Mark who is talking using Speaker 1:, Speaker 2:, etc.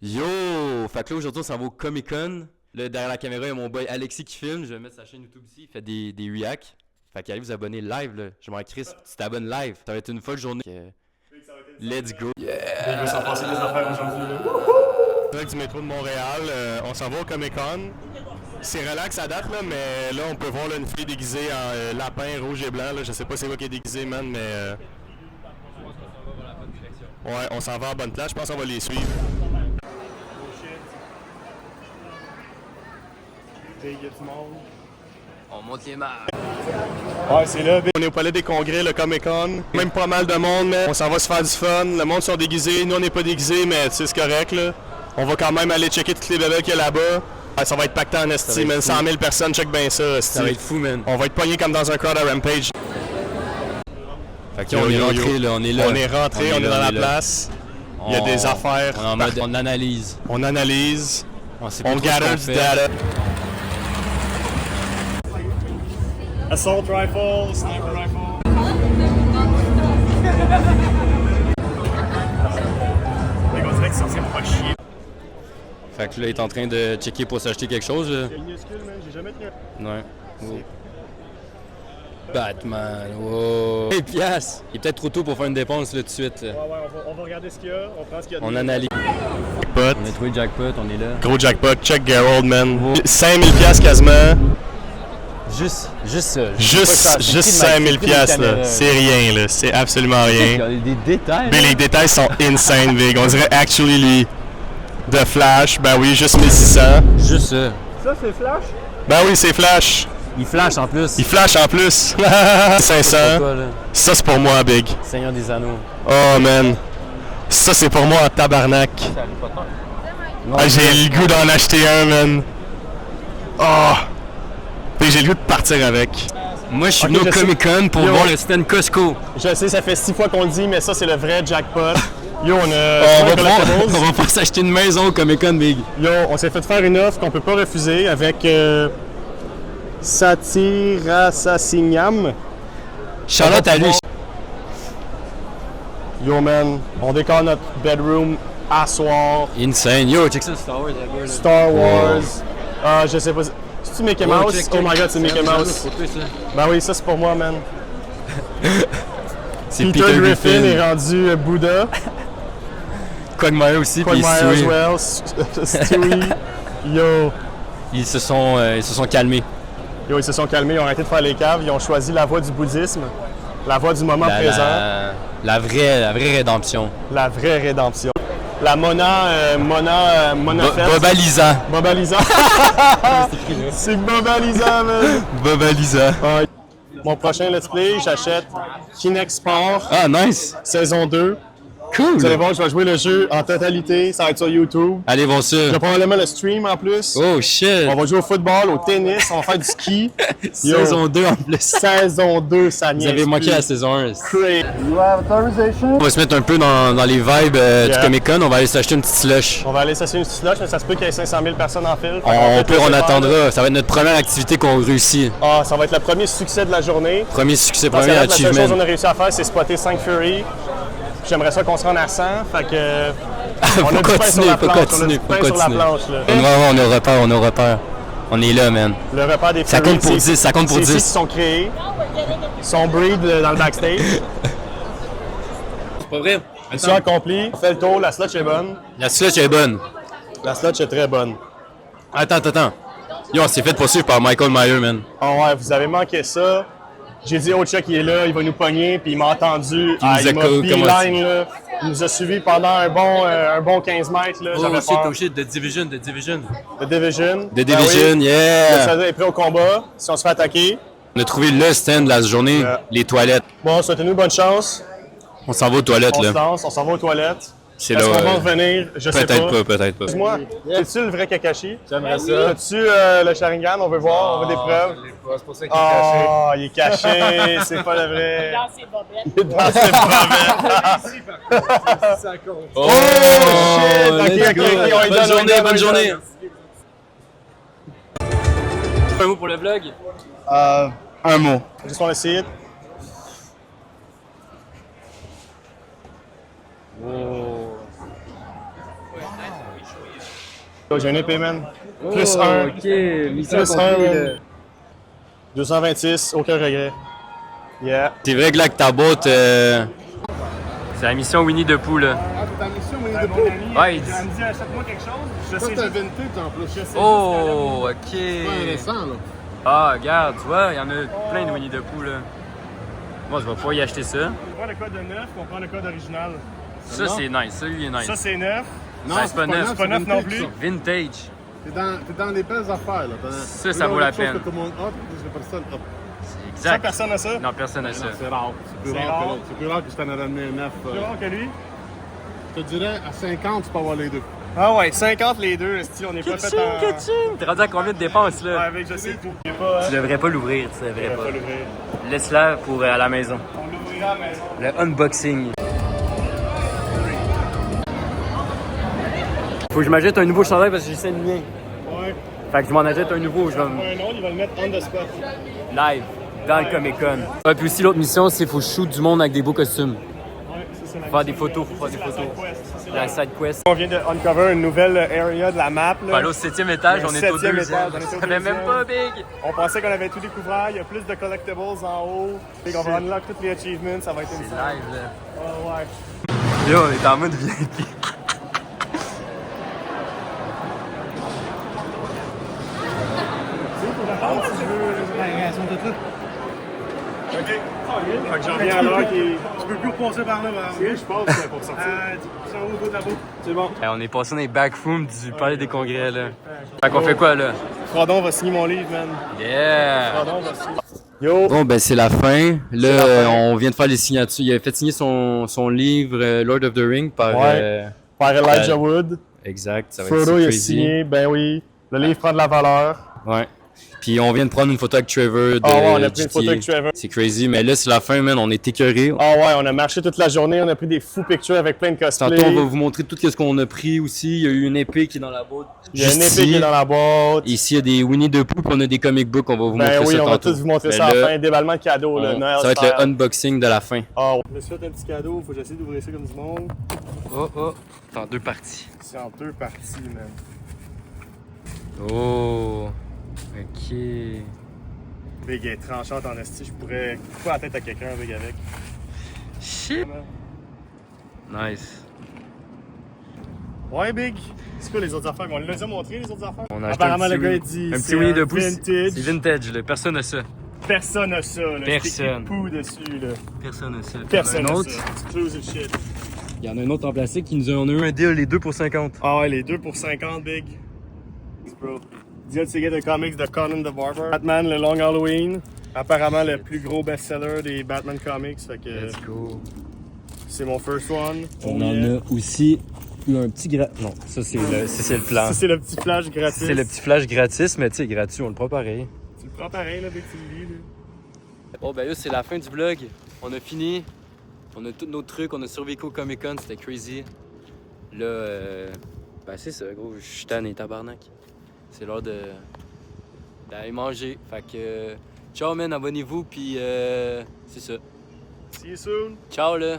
Speaker 1: Yo! Fait que là, aujourd'hui, on s'en va au Comic-Con. Là, derrière la caméra, il y a mon boy Alexis qui filme. Je vais mettre sa chaîne YouTube ici. Il fait des reacts. Fait qu'allez vous abonner live, là. Je m'en Chris, tu t'abonnes live. Ça va être une folle journée. Let's go!
Speaker 2: Il va s'en passer des affaires aujourd'hui, là. Direct du métro de Montréal, on s'en va au Comic-Con. C'est relax à date, là, mais là, on peut voir là, une fille déguisée en lapin rouge et blanc. Là. Je sais pas c'est quoi qui est déguisé, man, mais... Ouais, on s'en va à bonne place. Je pense qu'on va les suivre.
Speaker 1: On monte les marques.
Speaker 2: Ouais, c'est là. On est au palais des congrès, le Comic-Con. Même pas mal de monde, mais on s'en va se faire du fun. Le monde sont déguisés. Nous, on n'est pas déguisés, mais tu sais, c'est correct, là. On va quand même aller checker toutes les bébés qu'il y a là-bas. Ouais, ça va être pacté en esti, man. 100 000 personnes, check bien ça, esti.
Speaker 1: Ça va être fou, man.
Speaker 2: On va être pognés comme dans un crowd à Rampage.
Speaker 1: Fait que on est rentré, là. On est là.
Speaker 2: On est rentré, on est dans la place. Il y a des affaires.
Speaker 1: On est en mode, on analyse.
Speaker 2: On analyse.
Speaker 1: On
Speaker 2: gather du data.
Speaker 3: Assault rifle, sniper rifle. On dirait qu'ils sont censés pas chier.
Speaker 1: Fait que là, il est en train de checker pour s'acheter quelque chose, là.
Speaker 2: C'est minuscule, man. J'ai jamais tenu.
Speaker 1: Ouais. Wow. Batman, wow. 1000 piastres! Il est peut-être trop tôt pour faire une dépense, là, tout de suite.
Speaker 3: Ouais, on va regarder ce qu'il y a, on prend ce qu'il y a de
Speaker 1: On
Speaker 3: mieux.
Speaker 1: analyse.
Speaker 2: Jackpot.
Speaker 1: On a trouvé le jackpot, on est là.
Speaker 2: Gros jackpot. Check Gerald, man. 5000 piastres quasiment.
Speaker 1: Juste ça.
Speaker 2: Juste 5000 piastres, là. C'est rien, là. C'est absolument rien.
Speaker 1: Il y a des détails.
Speaker 2: Mais les détails sont insane, big. On dirait actually les... The Flash. Ben oui, juste 1600.
Speaker 1: Juste ça.
Speaker 3: Ça, c'est Flash?
Speaker 2: Ben oui, c'est Flash.
Speaker 1: Il flash en plus.
Speaker 2: Il flash en plus. 500. Ça, c'est pour moi, big.
Speaker 1: Seigneur des Anneaux.
Speaker 2: Oh, man. Ça, c'est pour moi en tabarnak. Ah, j'ai le goût d'en acheter un, man. Oh. Puis j'ai le goût de partir avec.
Speaker 1: Moi, je suis
Speaker 2: Ok,
Speaker 1: venu au
Speaker 2: je sais.
Speaker 1: Comic-Con pour
Speaker 2: Yo.
Speaker 1: voir le stand Costco.
Speaker 2: Je sais, ça fait 6 fois qu'on le dit, mais ça, c'est le vrai jackpot. Yo, on a...
Speaker 1: On va pas s'acheter une maison au Comic-Con, big.
Speaker 2: Yo, on s'est fait faire une offre qu'on peut pas refuser avec Satirasasignam.
Speaker 1: Charlotte à lui.
Speaker 2: Yo, man, on décore notre bedroom à soir.
Speaker 1: Insane. Yo, check ça, Star Wars là-bas. Là.
Speaker 2: Star Wars. Ah, je sais pas. C'est-tu Mickey Mouse? Oh my god, c'est Mickey Mouse. Ben oui, ça c'est pour moi, man.
Speaker 1: C'est
Speaker 2: Peter Griffin est rendu Bouddha.
Speaker 1: Quagmire aussi, puis
Speaker 2: Quagmire as
Speaker 1: Stewie.
Speaker 2: well. Stewie. Yo.
Speaker 1: Ils se sont calmés.
Speaker 2: Yo, ils se sont calmés, ils ont arrêté de faire les caves, ils ont choisi la voie du bouddhisme, la voie du moment présent,
Speaker 1: La vraie rédemption.
Speaker 2: la vraie rédemption. La Monafest.
Speaker 1: Bobalisant.
Speaker 2: Bobalisant. C'est Bobalisant, man.
Speaker 1: Bobalisant.
Speaker 2: Ouais. Mon prochain let's play, j'achète Kinect Sport,
Speaker 1: Ah, nice.
Speaker 2: saison 2.
Speaker 1: Cool.
Speaker 2: Vous allez voir, je vais jouer le jeu en totalité, ça va être sur YouTube.
Speaker 1: Allez, voir ça.
Speaker 2: Je vais probablement le stream en plus.
Speaker 1: Oh, shit.
Speaker 2: On va jouer au football, au tennis, on va faire du ski. Yo.
Speaker 1: Saison 2 en plus.
Speaker 2: Saison 2, ça
Speaker 1: Vous
Speaker 2: niaise
Speaker 1: avez manqué
Speaker 2: plus.
Speaker 1: la saison 1.
Speaker 2: Crazy.
Speaker 1: On va se mettre un peu dans les vibes du Comic-Con. On va aller s'acheter une petite slush.
Speaker 2: On va aller s'acheter une petite slush, mais ça se peut qu'il y ait 500 000 personnes en file.
Speaker 1: On attendra. Ça va être notre première activité qu'on réussit.
Speaker 2: Ah, ça va être le premier succès de la journée.
Speaker 1: Premier succès,
Speaker 2: Parce que
Speaker 1: premier
Speaker 2: la seule chose
Speaker 1: achievement.
Speaker 2: qu'on a réussi à faire, c'est spotter 5 Fury. J'aimerais ça qu'on se rende à 100, fait que...
Speaker 1: Faut
Speaker 2: du pain sur
Speaker 1: continuer,
Speaker 2: la
Speaker 1: faut
Speaker 2: planche,
Speaker 1: continuer,
Speaker 2: on a du
Speaker 1: faut
Speaker 2: pain sur la
Speaker 1: continuer.
Speaker 2: planche, là.
Speaker 1: On a repère. On est là, man.
Speaker 2: Le repas des
Speaker 1: Ça
Speaker 2: Fury,
Speaker 1: compte pour
Speaker 2: c'est-
Speaker 1: 10, ça compte pour
Speaker 2: c'est ici
Speaker 1: 10.
Speaker 2: qu'ils sont créés. Son breed dans le backstage.
Speaker 1: C'est pas vrai.
Speaker 2: Mission accomplie. On fait le tour, la slotch est bonne.
Speaker 1: La slush est bonne.
Speaker 2: La slotch est très bonne.
Speaker 1: Attends. Yo, on s'est fait poursuivre par Michael Myers, man.
Speaker 2: Ah ouais, vous avez manqué ça. J'ai dit, oh, Chuck, il est là, il va nous pogner, puis il m'a entendu.
Speaker 1: nous a
Speaker 2: il m'a
Speaker 1: comment
Speaker 2: beeline, là. Il nous a suivis pendant un bon 15 mètres, là. J'avais peur.
Speaker 1: shit, The Division.
Speaker 2: The Division.
Speaker 1: The
Speaker 2: Ben
Speaker 1: Division,
Speaker 2: oui. Le
Speaker 1: yeah!
Speaker 2: soldat est prêt au combat. Si on se fait attaquer.
Speaker 1: On a trouvé le stand de la journée, les toilettes.
Speaker 2: Bon, souhaitez-nous bonne chance.
Speaker 1: On s'en va aux toilettes,
Speaker 2: On se
Speaker 1: là.
Speaker 2: lance, on s'en va aux toilettes.
Speaker 1: C'est
Speaker 2: Est-ce
Speaker 1: là.
Speaker 2: qu'on va revenir? Je sais pas.
Speaker 1: Peut-être pas.
Speaker 2: Dis-moi, es-tu le vrai Kakashi?
Speaker 3: J'aimerais ça.
Speaker 2: As-tu le Sharingan? On veut voir, on veut des preuves.
Speaker 3: C'est pour ça qu'il est caché.
Speaker 2: Oh, il est caché, c'est pas le vrai.
Speaker 4: Dans ses bobettes.
Speaker 2: Il est dans ses bobettes.
Speaker 3: Ça compte.
Speaker 1: Oh,
Speaker 2: shit! Ok,
Speaker 1: let's
Speaker 2: ok,
Speaker 1: go.
Speaker 2: ok, on lui donne, on lui donne, on
Speaker 1: Bonne
Speaker 2: lui
Speaker 1: journée.
Speaker 2: donne.
Speaker 1: Un mot pour le vlog?
Speaker 2: Un mot. Juste on essaye. J'ai un épée, man. Plus 1.
Speaker 1: Ok, mission
Speaker 2: Plus
Speaker 1: accomplie,
Speaker 2: 1,
Speaker 1: là.
Speaker 2: man. 226, aucun regret. Yeah.
Speaker 1: C'est vrai que là, que ta botte, c'est la mission Winnie the Pooh, là.
Speaker 4: Ah, t'es en mission, mais il
Speaker 2: Mon
Speaker 4: est
Speaker 2: ami,
Speaker 1: Ouais,
Speaker 2: il
Speaker 1: il dit-
Speaker 2: me dit achète-moi quelque chose. Je
Speaker 4: Ça,
Speaker 2: sais
Speaker 4: c'est un
Speaker 2: juste.
Speaker 4: vintage en plus. Je sais.
Speaker 1: Oh,
Speaker 4: Pas
Speaker 1: ok.
Speaker 4: récent, là.
Speaker 1: Ah, regarde, tu vois, il y en a plein de Winnie the Pooh, là. Moi, je vais pouvoir y acheter ça.
Speaker 2: On prend le code de neuf, on prend le code original.
Speaker 1: Ça, c'est nice. Ça, lui, il est nice.
Speaker 2: Ça, c'est neuf.
Speaker 4: Non,
Speaker 1: Ben, c'est pas neuf.
Speaker 2: C'est pas neuf non plus.
Speaker 1: Vintage.
Speaker 4: T'es dans les belles affaires, là.
Speaker 1: Ça, ça vaut la peine.
Speaker 4: Que tout le monde a, puis personne a.
Speaker 1: C'est
Speaker 2: Ça,
Speaker 1: exact.
Speaker 2: personne n'a ça.
Speaker 1: Non, personne n'a ça.
Speaker 4: C'est rare. C'est plus
Speaker 2: C'est
Speaker 4: rare que
Speaker 2: rare.
Speaker 4: l'autre. C'est plus rare que je t'en ai ramené un neuf.
Speaker 2: Plus rare que lui.
Speaker 4: Je te dirais, à 50, tu peux avoir les deux.
Speaker 2: Ah ouais, 50 les deux, on n'est pas fait en...
Speaker 1: T'es rendu à combien de dépenses,
Speaker 2: Ouais,
Speaker 1: là?
Speaker 2: avec, je sais tout. Il est pas,
Speaker 1: Tu devrais pas l'ouvrir, tu devrais
Speaker 2: on va
Speaker 1: pas.
Speaker 2: l'ouvrir.
Speaker 1: Laisse-la pour à la maison.
Speaker 2: On l'ouvrira à la maison.
Speaker 1: Le unboxing. Faut que je m'achète un nouveau chandail parce que j'ai ça le mien.
Speaker 2: Ouais.
Speaker 1: Fait que je m'en achète un nouveau, je vais
Speaker 2: Un autre, il va le mettre on the spot.
Speaker 1: live dans le Comic Con. Ouais, puis aussi l'autre mission, c'est faut shoot du monde avec des beaux costumes.
Speaker 2: Ouais, ça, c'est la
Speaker 1: Faire des
Speaker 2: mission.
Speaker 1: photos, faut faire des
Speaker 2: Ça, c'est
Speaker 1: photos.
Speaker 2: la side quest. Ça, c'est
Speaker 1: La side quest.
Speaker 2: On vient de uncover une nouvelle area de la map.
Speaker 1: Faut
Speaker 2: Là.
Speaker 1: aller au 7e étage,
Speaker 2: Le
Speaker 1: on est au
Speaker 2: 7e
Speaker 1: 2e.
Speaker 2: étage, on est au
Speaker 1: Je savais même
Speaker 2: 2e.
Speaker 1: pas, Big!
Speaker 2: On pensait qu'on avait tout découvert. Il y a plus de collectibles en haut. Et on va unlock tous les achievements. Ça va être une
Speaker 1: C'est
Speaker 2: scène.
Speaker 1: live, là.
Speaker 2: Oh, ouais.
Speaker 1: Là, on est en mode VIP.
Speaker 2: OK. Fait que j'en viens à l'heure qui est...
Speaker 3: Tu peux plus repasser par là,
Speaker 2: Si, je passe pour sortir.
Speaker 3: Ça au bout de la bout. C'est bon.
Speaker 1: On est passé dans les backrooms du palais des congrès, là. Fait qu'on fait quoi, là?
Speaker 2: Frodon va signer mon livre, man.
Speaker 1: Yeah!
Speaker 2: Frodon va signer. Yo!
Speaker 1: Bon, ben c'est la fin. Là,
Speaker 2: la fin.
Speaker 1: on vient de faire les signatures. Il a fait signer son livre Lord of the Ring par...
Speaker 2: Ouais. Par Elijah Wood.
Speaker 1: Exact, ça va
Speaker 2: Frodo,
Speaker 1: être
Speaker 2: il a
Speaker 1: crazy.
Speaker 2: signé. Ben oui. Le livre prend de la valeur.
Speaker 1: Ouais. Puis on vient de prendre une photo avec Trevor de
Speaker 2: Ah ouais, on a pris une
Speaker 1: GTA.
Speaker 2: photo avec Trevor.
Speaker 1: C'est crazy, mais là, c'est la fin, man. On est écœurés.
Speaker 2: Ah ouais, on a marché toute la journée. On a pris des fous pictures avec plein de cosplays.
Speaker 1: Tantôt, on va vous montrer tout ce qu'on a pris aussi. Il y a eu une épée qui est dans la boîte.
Speaker 2: Il y a une
Speaker 1: Juste
Speaker 2: épée qui
Speaker 1: ici.
Speaker 2: est dans la boîte.
Speaker 1: Ici, il y a des Winnie the Pooh, puis on a des comic books. On va vous
Speaker 2: Ben
Speaker 1: montrer
Speaker 2: oui,
Speaker 1: ça
Speaker 2: on va
Speaker 1: tantôt.
Speaker 2: tous vous montrer
Speaker 1: Mais
Speaker 2: ça à
Speaker 1: là,
Speaker 2: la fin. Déballement de cadeau, le Noël
Speaker 1: ça va être
Speaker 2: style.
Speaker 1: le unboxing de la fin.
Speaker 2: Ah ouais. Je me suis fait un petit cadeau. Faut que j'essaie d'ouvrir ça comme du monde.
Speaker 1: Oh, oh. C'est en deux parties.
Speaker 2: C'est en deux parties, man.
Speaker 1: Oh. Ok.
Speaker 2: Big est tranchante en esti. Je pourrais couper la tête à quelqu'un, Big, avec.
Speaker 1: Shit. Nice.
Speaker 2: Ouais, Big. C'est quoi les autres affaires? On les a déjà montré, les autres affaires?
Speaker 1: On a acheté
Speaker 2: Apparemment,
Speaker 1: un
Speaker 2: le
Speaker 1: petit
Speaker 2: gars, il
Speaker 1: Winnie-
Speaker 2: dit.
Speaker 1: un
Speaker 2: c'est
Speaker 1: petit Winnie the Pooh.
Speaker 2: vintage.
Speaker 1: C'est vintage, là. Personne n'a ça.
Speaker 2: Personne n'a ça, là.
Speaker 1: Personne.
Speaker 2: Pooh dessus, là.
Speaker 1: Personne n'a ça.
Speaker 2: Personne
Speaker 1: Il y en
Speaker 2: n'a
Speaker 1: a un autre.
Speaker 2: ça. Exclusive shit.
Speaker 1: Il y en a un autre en plastique qui nous a eu un deal, les deux pour 50.
Speaker 2: Ah ouais, les deux pour 50, Big. Bro. Deal to get the comics de Conan the Barber. Batman, le Long Halloween. Apparemment, le plus gros best-seller des Batman comics. Fait que
Speaker 1: Let's go.
Speaker 2: c'est mon first one.
Speaker 1: On en a aussi eu un petit Non, ça c'est le plan.
Speaker 2: Ça, c'est le petit flash gratis.
Speaker 1: C'est le petit flash gratis, mais tu sais, gratuit, on le prend pareil.
Speaker 2: Tu le prends pareil, là, Big, tu le lis, là.
Speaker 1: Bon, ben là, c'est la fin du vlog. On a fini. On a tous nos trucs. On a survécu au Comic Con. C'était crazy. Là, ben c'est ça, gros. Je suis tanné, tabarnak. C'est l'heure d'aller manger. Fait que, ciao, man. Abonnez-vous. Puis, c'est ça.
Speaker 2: See you soon.
Speaker 1: Ciao, là.